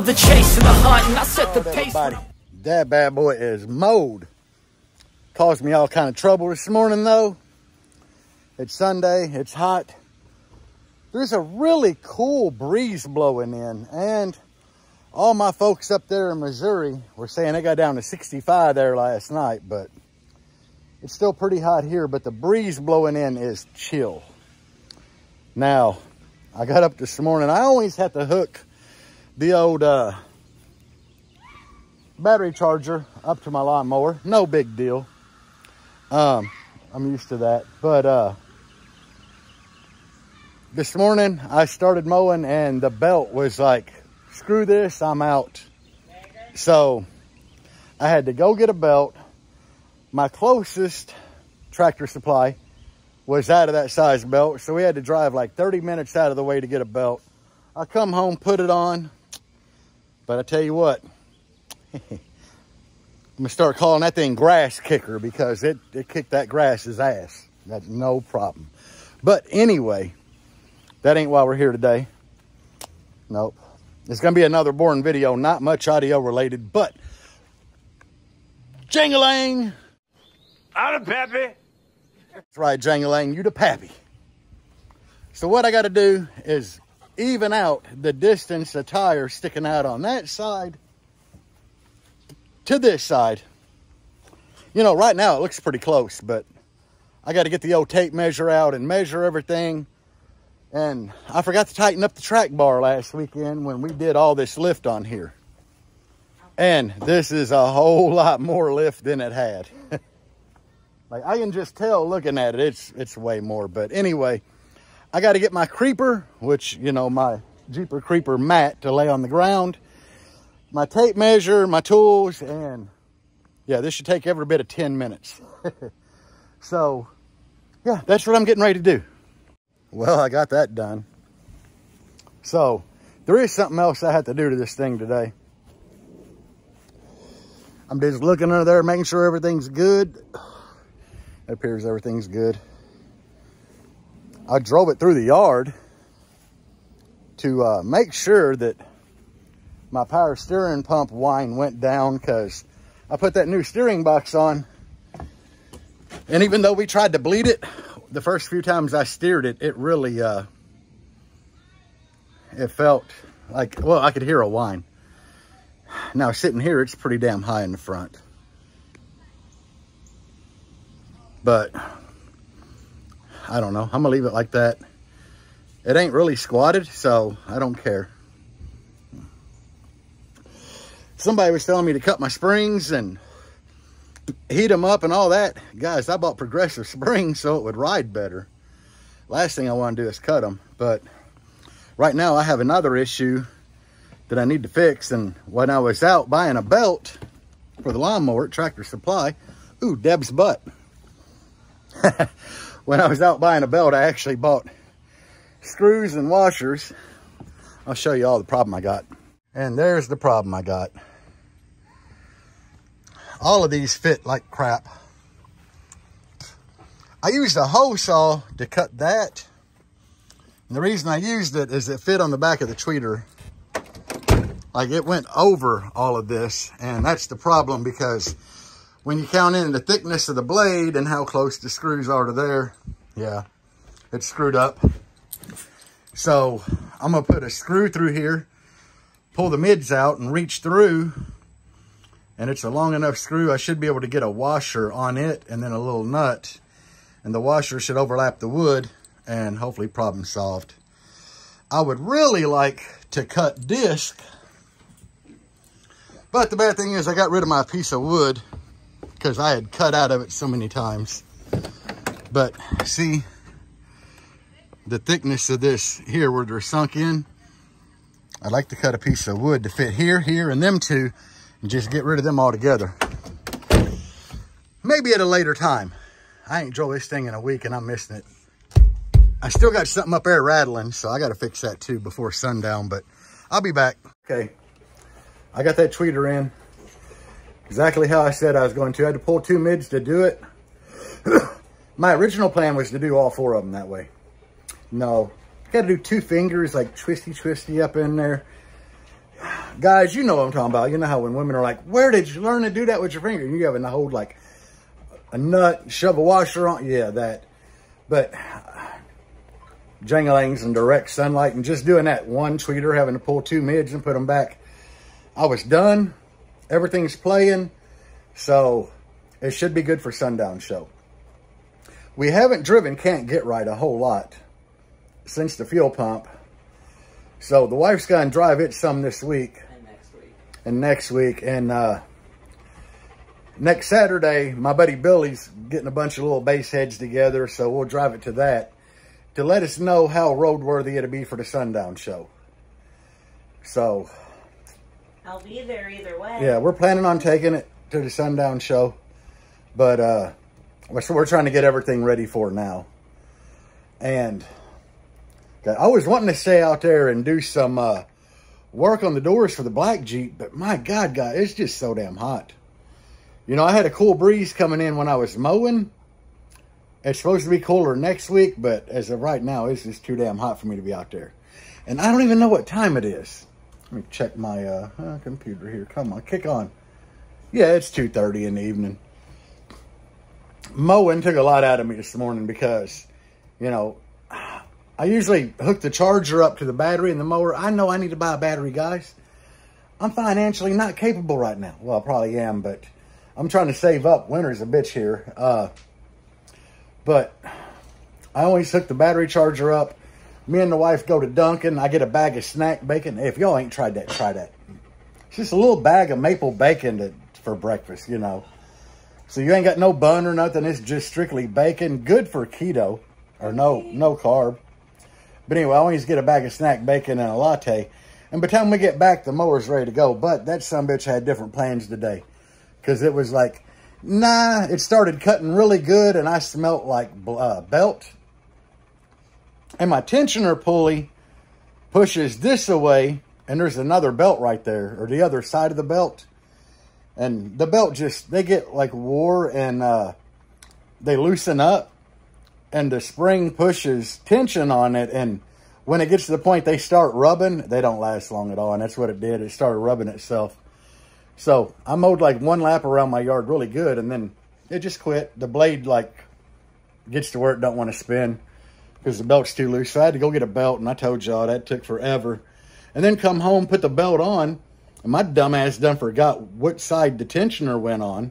the chase and the hunt, and I set the pace. That bad boy is mowed. Caused me all kind of trouble this morning though. It's Sunday, it's hot. There's a really cool breeze blowing in, and all my folks up there in Missouri were saying they got down to 65 there last night, but it's still pretty hot here, but the breeze blowing in is chill. Now, I got up this morning. I always had to hook the old battery charger up to my lawnmower. No big deal. I'm used to that. But this morning I started mowing and the belt was like, screw this, I'm out. So I had to go get a belt. My closest Tractor Supply was out of that size belt, so we had to drive like 30 minutes out of the way to get a belt. I come home, put it on, but I tell you what, I'm gonna start calling that thing grass kicker because it kicked that grass's ass. That's no problem. But anyway, that ain't why we're here today. Nope. It's gonna be another boring video, not much audio related, but Jangalang. I'm the pappy. That's right, Jangalang, you the pappy. So what I gotta do is even out the distance the tire sticking out on that side to this side. You know, right now it looks pretty close, but I got to get the old tape measure out and measure everything. And I forgot to tighten up the track bar last weekend when we did all this lift on here. And this is a whole lot more lift than it had. Like, I can just tell looking at it, it's way more. But anyway, I got to get my creeper, which, you know, my Jeeper Creeper mat to lay on the ground, my tape measure, my tools, and yeah, this should take every bit of 10 minutes. So, yeah, that's what I'm getting ready to do. Well, I got that done. So, there is something else I have to do to this thing today. I'm just looking under there, making sure everything's good. It appears everything's good. I drove it through the yard to make sure that my power steering pump wine went down, because I put that new steering box on. And even though we tried to bleed it, the first few times I steered it, it really, it felt like, well, I could hear a whine. Now sitting here, it's pretty damn high in the front. But I don't know. I'm gonna leave it like that. It ain't really squatted, so I don't care. Somebody was telling me to cut my springs and heat them up and all that. Guys, I bought progressive springs so it would ride better. Last thing I want to do is cut them. But right now I have another issue that I need to fix. And when I was out buying a belt for the lawnmower at Tractor Supply, ooh, Deb's butt. When I was out buying a belt, I actually bought screws and washers. I'll show you all the problem I got. And there's the problem I got. All of these fit like crap. I used a hole saw to cut that. And the reason I used it is it fit on the back of the tweeter. Like, it went over all of this. And that's the problem, because when you count in the thickness of the blade and how close the screws are to there, yeah, it's screwed up. So I'm gonna put a screw through here, pull the mids out and reach through. And it's a long enough screw, I should be able to get a washer on it and then a little nut. And the washer should overlap the wood, and hopefully problem solved. I would really like to cut disc, but the bad thing is I got rid of my piece of wood because I had cut out of it so many times. But see the thickness of this here where they're sunk in? I'd like to cut a piece of wood to fit here, here, and them two, and just get rid of them altogether. Maybe at a later time. I ain't drove this thing in a week and I'm missing it. I still got something up there rattling, so I got to fix that too before sundown, but I'll be back. Okay, I got that tweeter in exactly how I said I was going to. I had to pull 2 mids to do it. My original plan was to do all 4 of them that way. No, got to do 2 fingers, like twisty up in there. Guys, you know what I'm talking about. You know how when women are like, where did you learn to do that with your finger? And you having to hold like a nut, shove a washer on. Yeah, that. But Jangalangs in direct sunlight and just doing that one tweeter, having to pull 2 mids and put them back. I was done. Everything's playing. So it should be good for sundown show. We haven't driven Can't Get Right a whole lot since the fuel pump. So the wife's going to drive it some this week. And next week. And next Saturday, my buddy Billy's getting a bunch of little base heads together. So we'll drive it to that to let us know how roadworthy it'll be for the sundown show. So I'll be there either way. Yeah, we're planning on taking it to the sundown show. But so we're trying to get everything ready for now. And I was wanting to stay out there and do some work on the doors for the black Jeep, but my God, guys, it's just so damn hot. You know, I had a cool breeze coming in when I was mowing. It's supposed to be cooler next week, but as of right now, it's just too damn hot for me to be out there. And I don't even know what time it is. Let me check my computer here. Come on, kick on. Yeah, it's 2:30 in the evening. Mowing took a lot out of me this morning because, you know, I usually hook the charger up to the battery in the mower. I know I need to buy a battery, guys. I'm financially not capable right now. Well, I probably am, but I'm trying to save up. Winter's a bitch here. But I always hook the battery charger up. Me and the wife go to Dunkin'. I get a bag of snack bacon. Hey, if y'all ain't tried that, try that. It's just a little bag of maple bacon for breakfast, you know. So you ain't got no bun or nothing. It's just strictly bacon. Good for keto or no carb. But anyway, I always get a bag of snack bacon and a latte. And by the time we get back, the mower's ready to go. But that sumbitch had different plans today. Because it was like, nah, it started cutting really good. And I smelt like belt. And my tensioner pulley pushes this away. And there's another belt right there. Or the other side of the belt. And the belt just, they get like wore and they loosen up. And the spring pushes tension on it. And when it gets to the point they start rubbing, they don't last long at all. And that's what it did. It started rubbing itself. So I mowed like one lap around my yard really good. And then it just quit. The blade like gets to where it don't want to spin. Because the belt's too loose. So I had to go get a belt. And I told y'all that took forever. And then come home, put the belt on. And my dumbass done forgot what side the tensioner went on.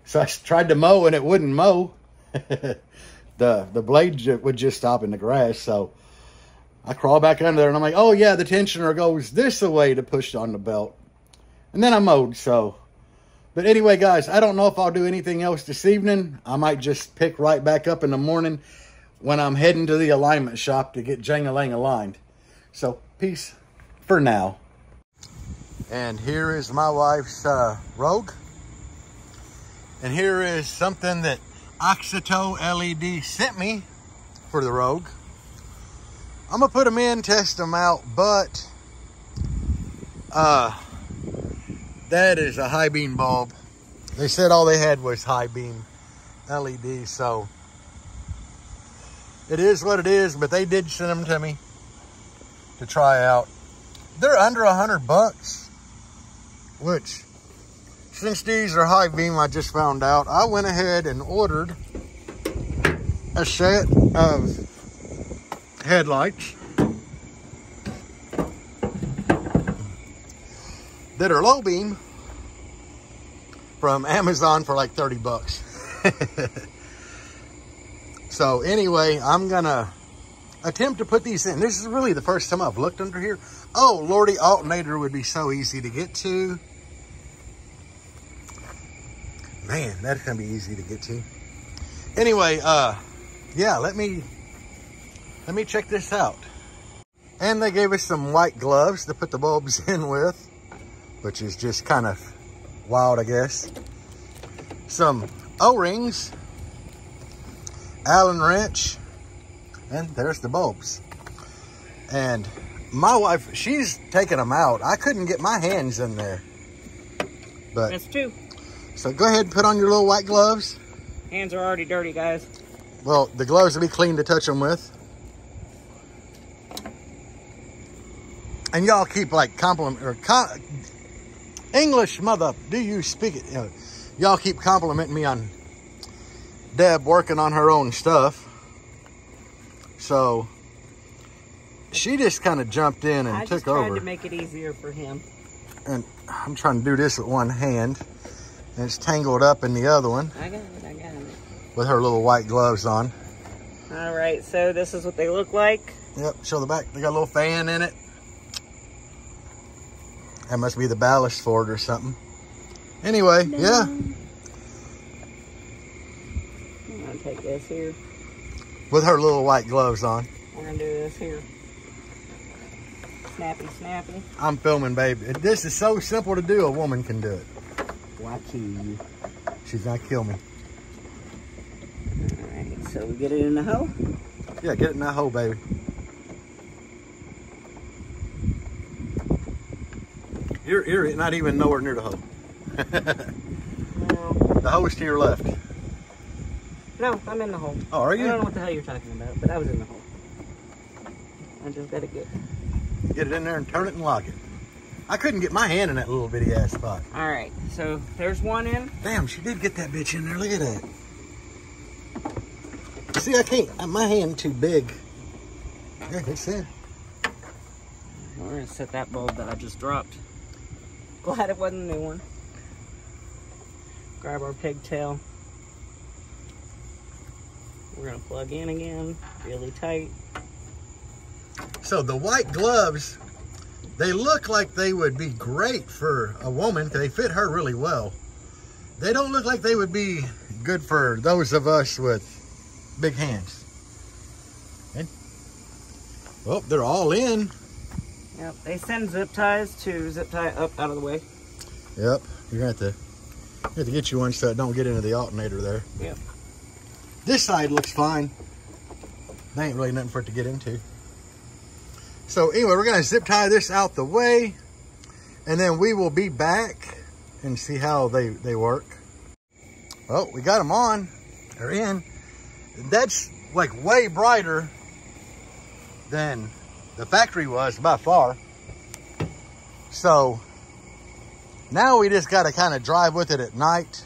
So I tried to mow and it wouldn't mow. The blade would just stop in the grass. So I crawl back under there and I'm like, oh yeah, the tensioner goes this way to push on the belt. And then I mowed. So, but anyway, guys, I don't know if I'll do anything else this evening. I might just pick right back up in the morning when I'm heading to the alignment shop to get Jangalang aligned. So peace for now. And here is my wife's Rogue. And here is something that Auxito LED sent me for the Rogue. I'm gonna put them in, test them out, but that is a high beam bulb. They said all they had was high beam LED, so it is what it is, but they did send them to me to try out. They're under $100, which since these are high beam, I just found out, I went ahead and ordered a set of headlights that are low beam from Amazon for like $30. So anyway, I'm gonna attempt to put these in. This is really the first time I've looked under here. Oh, Lordy, alternator would be so easy to get to. Man, that's gonna be easy to get to. Anyway, yeah, let me check this out. And they gave us some white gloves to put the bulbs in with, which is just kind of wild, I guess. Some O-rings, Allen wrench, and there's the bulbs. And my wife, she's taking them out. I couldn't get my hands in there. But that's two. So go ahead and put on your little white gloves. Hands are already dirty, guys. Well, the gloves will be clean to touch them with. And y'all keep like English, mother, do you speak it? Y'all keep complimenting me on Deb working on her own stuff. So she just kind of jumped in and took over. I just tried to make it easier for him. And I'm trying to do this with one hand. And it's tangled up in the other one. I got it. With her little white gloves on. All right, so this is what they look like. Yep, show the back. They got a little fan in it. That must be the ballast for it or something. Anyway, yeah. I'm gonna take this here. With her little white gloves on. We're gonna do this here. Snappy, snappy. I'm filming, baby. This is so simple to do, a woman can do it. Why kill you? She's not kill me. All right, so we get it in the hole? Yeah, get it in that hole, baby. You're not even nowhere near the hole. No. The hole is to your left. No, I'm in the hole. Oh, are you? I don't know what the hell you're talking about, but I was in the hole. I just gotta get it in there and turn it and lock it. I couldn't get my hand in that little bitty ass spot. All right, so there's one in. Damn, she did get that bitch in there. Look at that. See, I can't. My hand too big. Yeah, it's in. We're gonna set that bulb that I just dropped. Glad it wasn't a new one. Grab our pigtail. We're gonna plug in again, really tight. So the white gloves, they look like they would be great for a woman because they fit her really well. They don't look like they would be good for those of us with big hands. Okay. Well, they're all in. Yep, they send zip ties to zip tie up out of the way. Yep, you're gonna have to get you one so it don't get into the alternator there. Yep. This side looks fine. There ain't really nothing for it to get into. So anyway, we're gonna zip tie this out the way, and then we will be back and see how they work. Oh, we got them on. They're in. That's like way brighter than the factory was by far. So now we just got to kind of drive with it at night.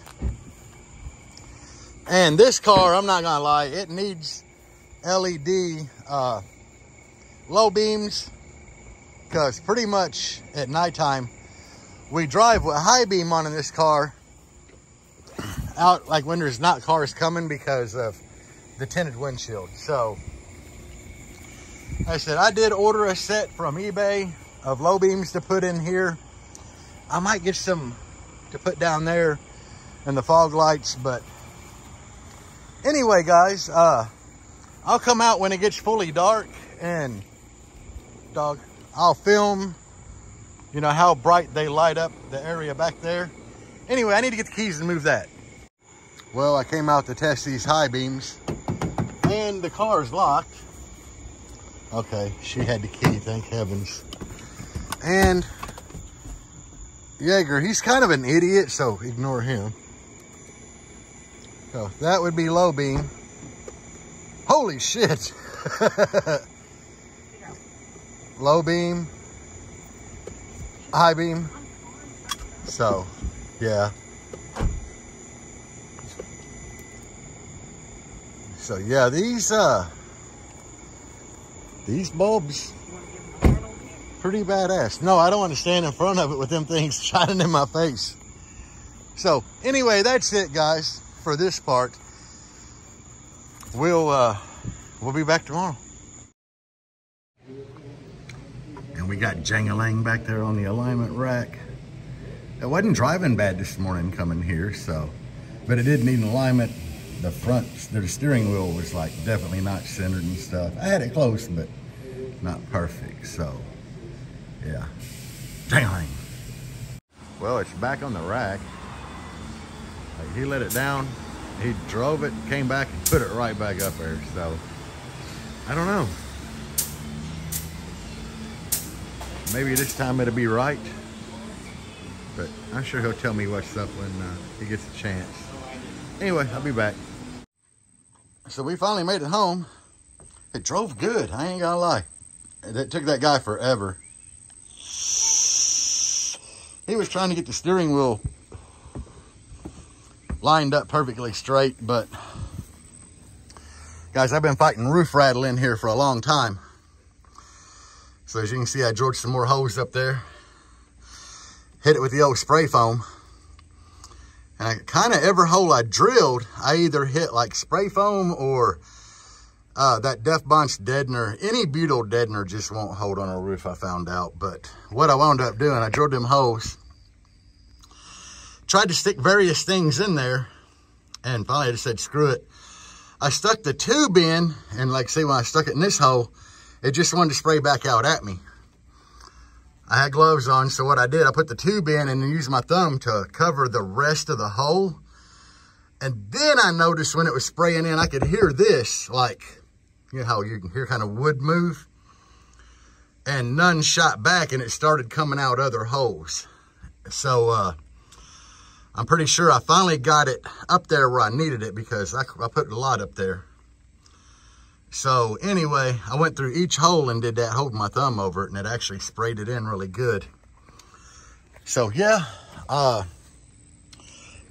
And this car, I'm not gonna lie, it needs LED low beams, because pretty much at nighttime we drive with high beam on in this car out like when there's not cars coming because of the tinted windshield. So like I said, I did order a set from eBay of low beams to put in here. I might get some to put down there and the fog lights, but anyway, guys, I'll come out when it gets fully dark and I'll film, you know, how bright they light up the area back there. Anyway, I need to get the keys and move that. Well, I came out to test these high beams and the car is locked. Okay, she had the key, thank heavens. And Jaeger, he's kind of an idiot, so ignore him. So that would be low beam. Holy shit. Low beam, high beam. So, yeah. So yeah, these bulbs, pretty badass. No, I don't want to stand in front of it with them things shining in my face. So anyway, that's it, guys, for this part. We'll be back tomorrow. And we got Jangalang back there on the alignment rack. It wasn't driving bad this morning coming here, so, but it did need an alignment. The front, the steering wheel was like definitely not centered and stuff. I had it close, but not perfect, so yeah. Jangalang. Well, it's back on the rack. Like, he let it down, he drove it, came back and put it right back up there, so I don't know. Maybe this time it'll be right, but I'm sure he'll tell me what's up when he gets a chance. Anyway, I'll be back. So we finally made it home. It drove good, I ain't gonna lie. It took that guy forever. he was trying to get the steering wheel lined up perfectly straight, but guys, I've been fighting roof rattle in here for a long time. So as you can see, I drilled some more holes up there, hit it with the old spray foam, and I kind of every hole I drilled, I either hit like spray foam or that Def Bonch deadener. Any butyl deadener just won't hold on a roof, I found out. But what I wound up doing, I drilled them holes, tried to stick various things in there, and finally I just said, screw it. I stuck the tube in, and like say when I stuck it in this hole, it just wanted to spray back out at me. I had gloves on, so what I did, I put the tube in and then used my thumb to cover the rest of the hole. And then I noticed when it was spraying in, I could hear this, like, you know how you can hear kind of wood move? And none shot back, and it started coming out other holes. So, I'm pretty sure I finally got it up there where I needed it, because I put a lot up there. So anyway, I went through each hole and did that, holding my thumb over it, and it actually sprayed it in really good. So yeah,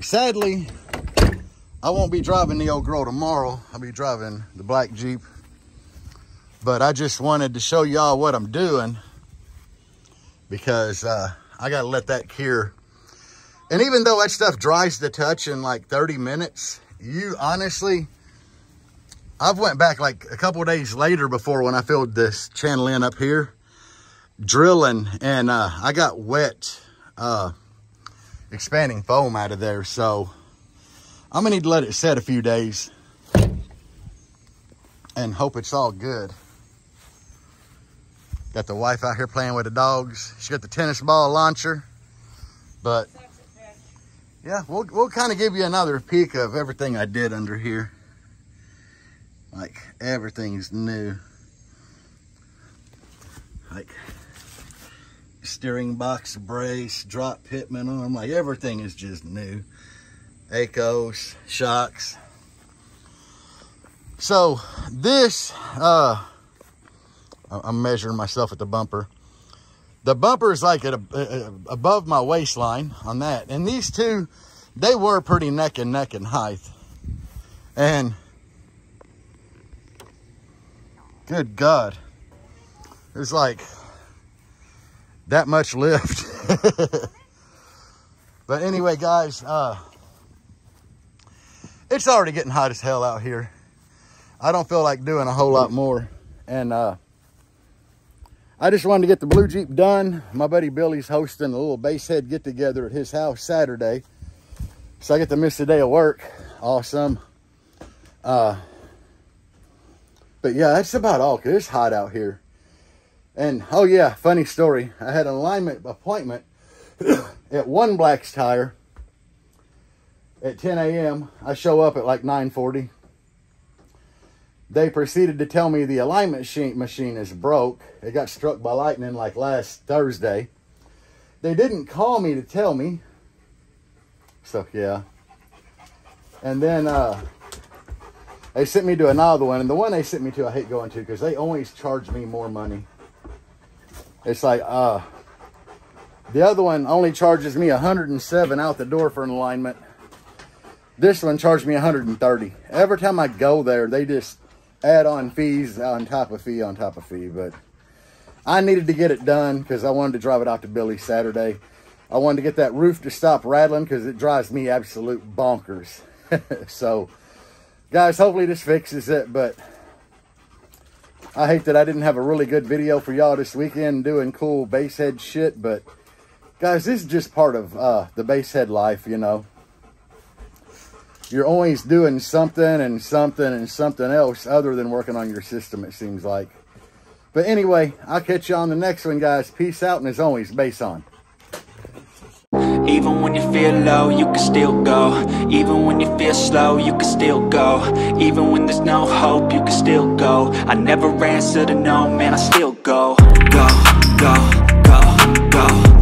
sadly, I won't be driving the old girl tomorrow. I'll be driving the black Jeep. But I just wanted to show y'all what I'm doing, because I gotta let that cure. And even though that stuff dries to touch in like 30 minutes, you honestly, I've went back like a couple of days later before when I filled this channel in up here, drilling, and I got wet expanding foam out of there. So I'm gonna need to let it set a few days and hope it's all good. Got the wife out here playing with the dogs. She got the tennis ball launcher, but yeah, we'll kind of give you another peek of everything I did under here. Like, everything's new. Like, steering box brace, drop pitman on them. Like, everything is just new. Acos, shocks. So, this, I'm measuring myself at the bumper. The bumper is like above my waistline on that. And these two, they were pretty neck and neck in height. And good God, there's like that much lift. But anyway, guys, it's already getting hot as hell out here. I don't feel like doing a whole lot more. And I just wanted to get the blue Jeep done. My buddy Billy's hosting a little base head get together at his house Saturday, so I get to miss a day of work. Awesome. But yeah, that's about all, because it's hot out here. And oh yeah, funny story, I had an alignment appointment at One Black's Tire at 10 a.m. I show up at like 9:40. They proceeded to tell me the alignment machine is broke. It got struck by lightning like last Thursday. They didn't call me to tell me. So, yeah. And then they sent me to another one. And the one they sent me to, I hate going to, because they always charge me more money. It's like, the other one only charges me $107 out the door for an alignment. This one charged me $130. Every time I go there, they just add on fees on top of fee on top of fee. But I needed to get it done because I wanted to drive it out to Billy Saturday. I wanted to get that roof to stop rattling because it drives me absolute bonkers. So, guys, hopefully this fixes it. But I hate that I didn't have a really good video for y'all this weekend doing cool base head shit. But, guys, this is just part of the base head life, you know. You're always doing something and something and something else other than working on your system, it seems like. But anyway, I'll catch you on the next one, guys. Peace out, and as always, base on. Even when you feel low, you can still go. Even when you feel slow, you can still go. Even when there's no hope, you can still go. I never answer to no, man, I still go. Go, go.